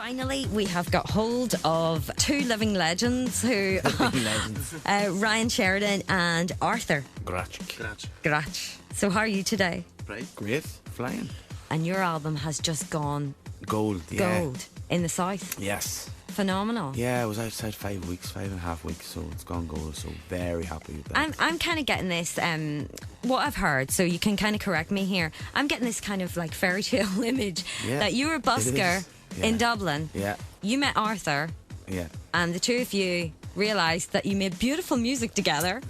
Finally, we have got hold of two living legends who are Ryan Sheridan and Arthur Grach. So how are you today? Right. Great. Flying. And your album has just gone Gold. Yeah. gold in the south. Yes. Phenomenal. Yeah, I was outside 5.5 weeks, so it's gone gold. So very happy with that. I'm kind of getting this, what I've heard, so you can kind of correct me here. I'm getting this kind of like fairy tale image that you were a busker in Dublin. Yeah. You met Arthur. Yeah. And the two of you realised that you made beautiful music together.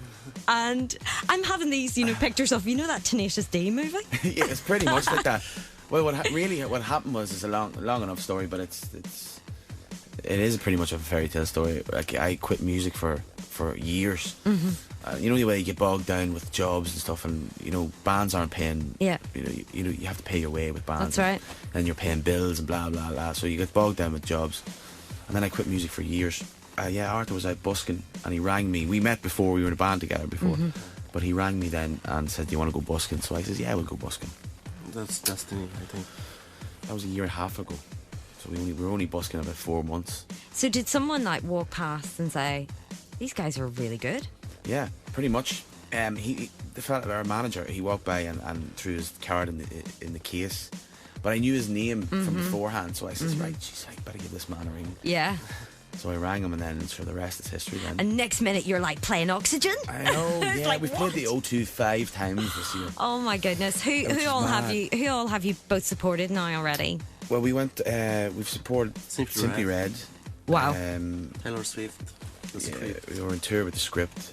And I'm having these, pictures of, that Tenacious D movie. Yeah, it's pretty much like that. Well, what happened was, it's a long enough story, but it is pretty much a fairy tale story. Like, I quit music for years. Mm-hmm. You know the way you get bogged down with jobs and stuff, and bands aren't paying. Yeah. You have to pay your way with bands. That's right. And you're paying bills and blah blah blah. So you get bogged down with jobs, and then I quit music for years. Arthur was out busking, and he rang me. We met before, we were in a band together before, but he rang me then and said, "Do you want to go busking?" So I said, "Yeah, we'll go busking." That's destiny, I think. That was a year and a half ago. So we were only busking about 4 months. So did someone walk past and say, "These guys are really good"? Yeah, pretty much. The fella, our manager, he walked by and threw his card in the case, but I knew his name from beforehand, so I said, "Right, geez, I better give this man a ring." Yeah. So I rang him, and then sure, the rest is history. Then. And next minute you're playing Oxygen. I know. Yeah, we've played the O2 5 times this year. Oh my goodness! Who all have you both supported now already? Well, we went. We've supported Simply Red. Wow. Taylor Swift. We were on tour with the Script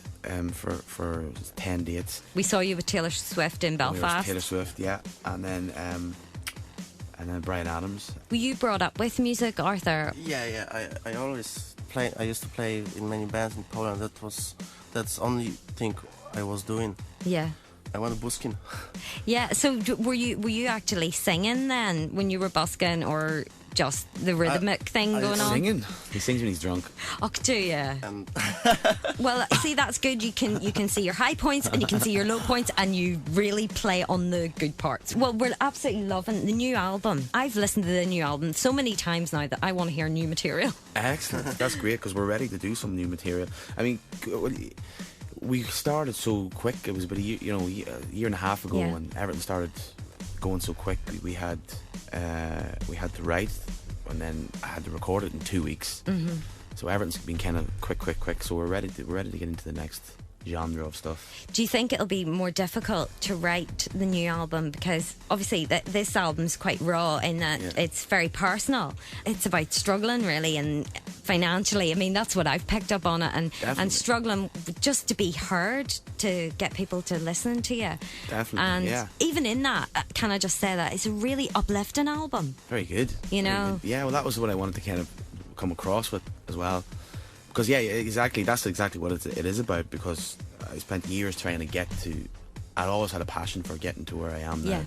for 10 dates. We saw you with Taylor Swift in Belfast. Taylor Swift, yeah, and then Bryan Adams. Were you brought up with music, Arthur? Yeah. I always play. I used to play in many bands in Poland. That's only thing I was doing. Yeah. I went busking. Yeah. So were you actually singing then when you were busking, or just the rhythmic thing going on? Singing. He sings when he's drunk. Oh, do you? Well, see, that's good. You can see your high points and you can see your low points, and you really play on the good parts. Well, we're absolutely loving the new album. I've listened to the new album so many times now that I want to hear new material. Excellent. That's great, because we're ready to do some new material. I mean, we started so quick. It was about a year and a half ago, when everything started going so quick. We had to write, and then I had to record it in 2 weeks. Mm-hmm. So everything's been kind of quick. So we're ready to get into the next genre of stuff. Do you think it'll be more difficult to write the new album, because obviously this album's quite raw in that it's very personal. It's about struggling really, and financially. I mean, that's what I've picked up on it, and struggling just to be heard, to get people to listen to you. Definitely. And even in that, can I just say that it's a really uplifting album? Very good. Yeah, well, that was what I wanted to kind of come across with as well. Because exactly, that's exactly what it is about, because I spent years trying to get to, I always had a passion for getting to where I am now,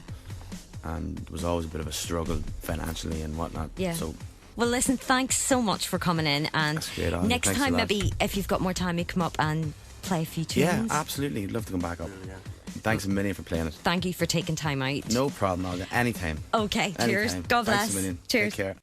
and it was always a bit of a struggle financially and whatnot. So, well, listen, thanks so much for coming in, and next time maybe if you've got more time, you come up and play a few tunes. Yeah, absolutely, I'd love to come back up. Thanks a million for playing it. Thank you for taking time out. No problem, Olga, anytime. Okay, cheers. God bless. Thanks a million. Cheers. Take care.